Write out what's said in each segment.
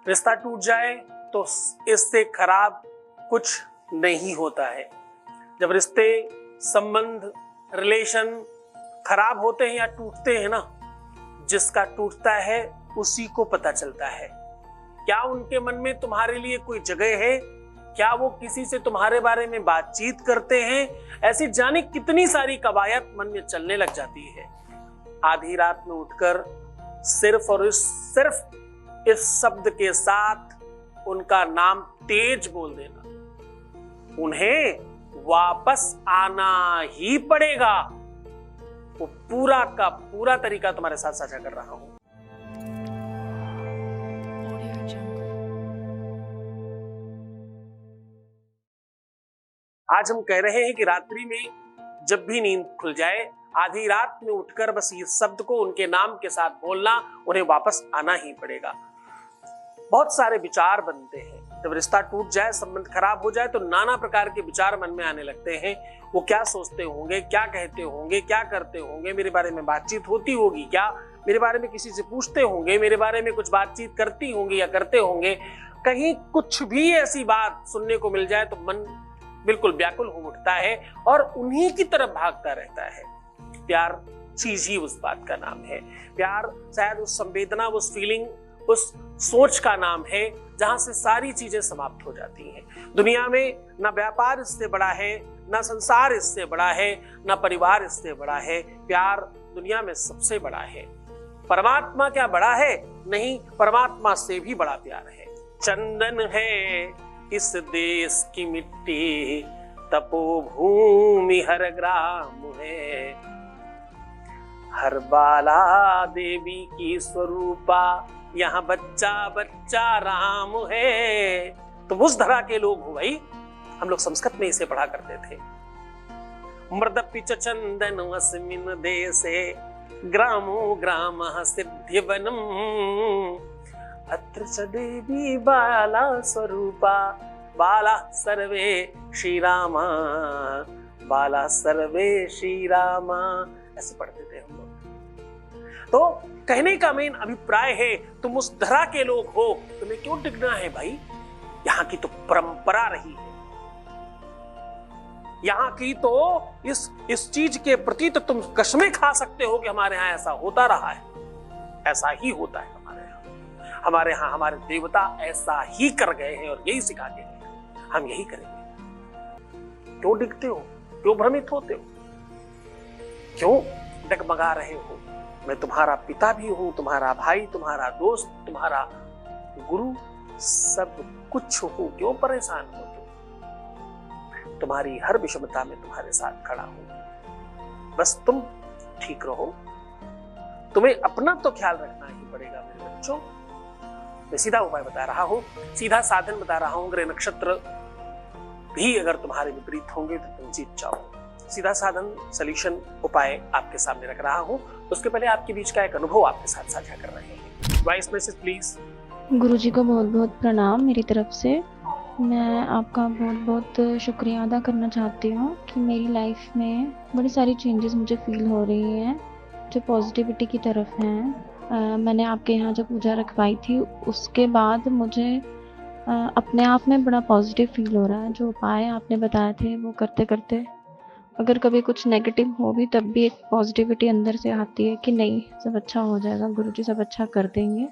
रिश्ता टूट जाए तो इससे खराब कुछ नहीं होता है। जब रिश्ते, संबंध, रिलेशन खराब होते हैं या टूटते हैं ना, जिसका टूटता है उसी को पता चलता है। क्या उनके मन में तुम्हारे लिए कोई जगह है? क्या वो किसी से तुम्हारे बारे में बातचीत करते हैं? ऐसी जाने कितनी सारी कवायद मन में चलने लग जाती है। आधी रात में उठकर सिर्फ और सिर्फ इस शब्द के साथ उनका नाम तेज बोल देना, उन्हें वापस आना ही पड़ेगा। वो पूरा का पूरा तरीका तुम्हारे साथ साझा कर रहा हूं। आज हम कह रहे हैं कि रात्रि में जब भी नींद खुल जाए, आधी रात में उठकर बस इस शब्द को उनके नाम के साथ बोलना, उन्हें वापस आना ही पड़ेगा। बहुत सारे विचार बनते हैं। जब रिश्ता टूट जाए, संबंध खराब हो जाए, तो नाना प्रकार के विचार मन में आने लगते हैं। वो क्या सोचते होंगे, क्या कहते होंगे, क्या करते होंगे, मेरे बारे में बातचीत होती होगी क्या, मेरे बारे में किसी से पूछते होंगे, मेरे बारे में कुछ बातचीत करती होंगी या करते होंगे। कहीं कुछ भी ऐसी बात सुनने को मिल जाए तो मन बिल्कुल व्याकुल हो उठता है और उन्हीं की तरफ भागता रहता है। प्यार चीज ही उस बात का नाम है। प्यार शायद उस संवेदना, उस फीलिंग, उस सोच का नाम है जहां से सारी चीजें समाप्त हो जाती हैं। दुनिया में ना व्यापार इससे बड़ा है, ना संसार इससे बड़ा है, ना परिवार इससे बड़ा है। प्यार दुनिया में सबसे बड़ा है। परमात्मा क्या बड़ा है? नहीं, परमात्मा से भी बड़ा प्यार है। चंदन है इस देश की मिट्टी, तपोभूमि हर ग्राम है, हर बाला देवी की स्वरूपा, यहाँ बच्चा बच्चा राम है। तो उस धरा के लोग हो भाई। हम लोग संस्कृत में इसे पढ़ा करते थे। मृदपि च चंदन अस्मिन् देशे, ग्रामो ग्रामः सिद्धिवनम्, अत्र च देवी बाला स्वरूपा, बाला सर्वे श्री रामा, बाला सर्वे श्री रामा। ऐसे पढ़ते थे हम लोग। तो कहने का मेन अभिप्राय है, तुम उस धरा के लोग हो, तुम्हें क्यों डिगना है भाई? यहाँ की तो परंपरा रही है। यहाँ की तो इस चीज के प्रति तो तुम कसमें खा सकते हो कि हमारे यहाँ ऐसा होता रहा है, ऐसा ही होता है हमारे यहाँ हमारे देवता ऐसा ही कर गए हैं और यही सिखा के गए, हम यही करेंगे। क्यों डिगते हो? क्यों भ्रमित होते हो? क्यों डगमगा रहे हो? मैं तुम्हारा पिता भी हूं, तुम्हारा भाई, तुम्हारा दोस्त, तुम्हारा गुरु, सब कुछ हूं। क्यों परेशान हो तुम? तुम्हारी हर विषमता में तुम्हारे साथ खड़ा हूं। बस तुम ठीक रहो। तुम्हें अपना तो ख्याल रखना ही पड़ेगा मेरे बच्चों। मैं सीधा उपाय बता रहा हूं, सीधा साधन बता रहा हूं। ग्रह नक्षत्र भी अगर तुम्हारे विपरीत होंगे तो तुम जीत जाओ। सीधा साधन, सॉल्यूशन, उपाय आपके सामने रख रहा हूं। उसके पहले आपके बीच का एक अनुभव आपके साथ साझा कर रहे हैं। Voice message please. गुरुजी को बहुत बहुत प्रणाम मेरी तरफ से। मैं आपका बहुत बहुत शुक्रिया अदा करना चाहती हूँ कि मेरी लाइफ में बड़ी सारी चेंजेस मुझे फील हो रही हैं जो पॉजिटिविटी की तरफ हैं। मैंने आपके यहाँ जब पूजा रखवाई थी उसके बाद मुझे अपने आप में बड़ा पॉजिटिव फील हो रहा है। जो उपाय आपने बताए थे वो करते करते अगर कभी कुछ नेगेटिव हो भी तब भी एक पॉजिटिविटी अंदर से आती है कि नहीं, सब अच्छा हो जाएगा, गुरुजी सब अच्छा कर देंगे।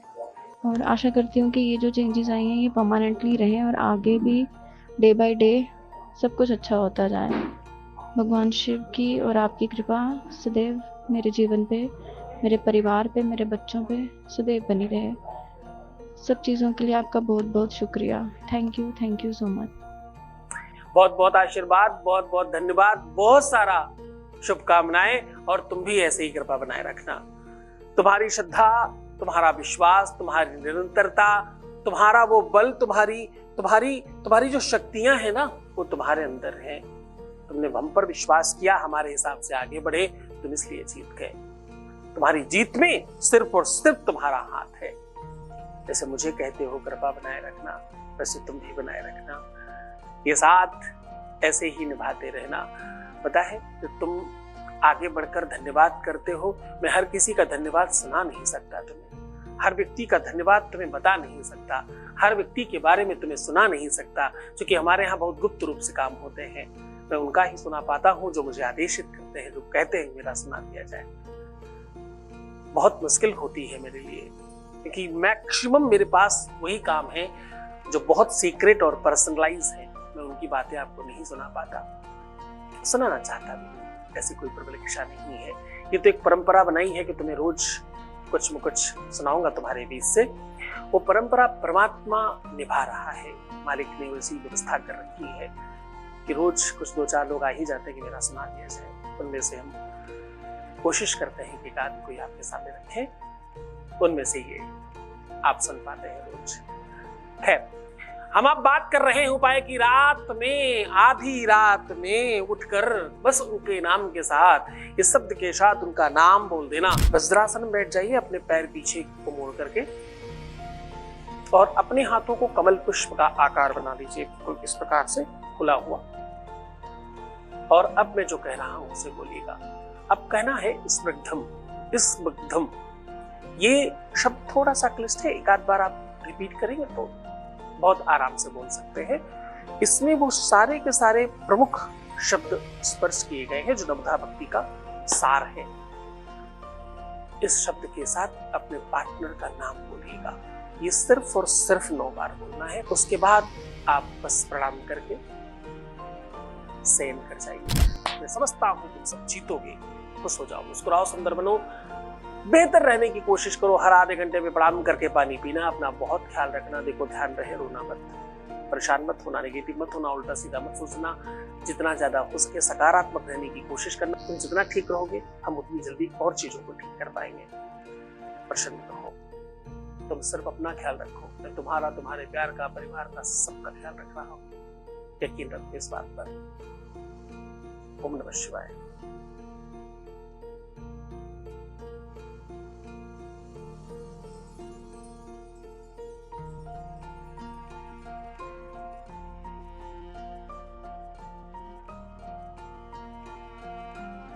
और आशा करती हूँ कि ये जो चेंजेस आई हैं ये परमानेंटली रहे और आगे भी डे बाय डे सब कुछ अच्छा होता जाए। भगवान शिव की और आपकी कृपा सदैव मेरे जीवन पे, मेरे परिवार पे, मेरे बच्चों पे सदैव बनी रहे। सब चीज़ों के लिए आपका बहुत बहुत शुक्रिया। Thank you so much. बहुत बहुत आशीर्वाद, बहुत बहुत धन्यवाद, बहुत सारा शुभकामनाएं और तुम भी ऐसे ही कृपा बनाए रखना। तुम्हारी श्रद्धा, तुम्हारा विश्वास, तुम्हारी निरंतरता, तुम्हारा वो बल, तुम्हारी जो शक्तियां हैं ना वो तुम्हारे अंदर हैं। तुमने हम पर विश्वास किया, हमारे हिसाब से आगे बढ़े, तुम इसलिए जीत गए। तुम्हारी जीत में सिर्फ और सिर्फ तुम्हारा हाथ है। जैसे मुझे कहते हो कृपा बनाए रखना, वैसे तुम भी बनाए रखना। ये साथ ऐसे ही निभाते रहना। पता है कि तुम आगे बढ़कर धन्यवाद करते हो, मैं हर किसी का धन्यवाद सुना नहीं सकता तुम्हें। हर व्यक्ति का धन्यवाद तुम्हें बता नहीं सकता, हर व्यक्ति के बारे में तुम्हें सुना नहीं सकता, क्योंकि हमारे यहाँ बहुत गुप्त रूप से काम होते हैं। मैं उनका ही सुना पाता हूँ जो मुझे आदेशित करते हैं, जो कहते हैं मेरा सुना दिया जाए। बहुत मुश्किल होती है मेरे लिए, क्योंकि मैक्सिमम मेरे पास वही काम है जो बहुत सीक्रेट और पर्सनलाइज है। मैं उनकी बातें आपको नहीं सुना पाता, सुनाना चाहता भी, ऐसी कोई प्रबल इच्छा नहीं है। ये तो एक परंपरा बनाई है कि तुम्हें रोज कुछ न कुछ सुनाऊंगा तुम्हारे बीच से। वो परंपरा परमात्मा निभा रहा है, मालिक ने वैसी व्यवस्था कर रखी है कि रोज कुछ 2-4 लोग आ ही जाते हैं कि मेरा सुना दिया जाए। उनमें से हम कोशिश करते हैं कि एक आदमी कोई आपके सामने रखें, उनमें से ये आप सुन पाते हैं रोज। खैर, हम अब बात कर रहे हैं उपाय की। रात में, आधी रात में उठकर बस उनके नाम के साथ, इस शब्द के साथ उनका नाम बोल देना। वज्रासन में बैठ जाइए, अपने पैर पीछे को मोड़ करके, और अपने हाथों को कमल पुष्प का आकार बना लीजिए, इस प्रकार से खुला हुआ। और अब मैं जो कह रहा हूं उसे बोलिएगा। अब कहना है स्निग्धम, स्निग्धम। ये शब्द थोड़ा सा क्लिष्ट है, एक आध बार आप रिपीट करेंगे तो बहुत आराम से बोल सकते हैं। इसमें वो सारे के सारे प्रमुख शब्द स्पर्श किए गए हैं जो नवधा भक्ति का सार है। इस शब्द के साथ अपने पार्टनर का नाम बोलिएगा। ये सिर्फ और सिर्फ 9 बार बोलना है। उसके बाद आप बस प्रणाम करके शयन कर जाइए। मैं समझता हूं तुम सब जीतोगे, खुश हो जाओ, मुस्कुराओ, सुंदर बनो, बेहतर रहने की कोशिश करो। हर आधे घंटे में प्रणाम करके पानी पीना, अपना बहुत ख्याल रखना। देखो, ध्यान रहे, रोना मत, परेशान मत होना, नेगेटिव मत होना, उल्टा सीधा मत सोचना। जितना ज्यादा हो सके सकारात्मक रहने की कोशिश करना। तुम जितना ठीक रहोगे, हम उतनी जल्दी और चीजों को ठीक कर पाएंगे। प्रसन्न रहो, तुम सिर्फ अपना ख्याल रखो। मैं तुम्हारा, तुम्हारे प्यार का, परिवार का, सबका ख्याल रख रहा हूँ। यकीन रखो इस बात पर। ओम नमः शिवाय।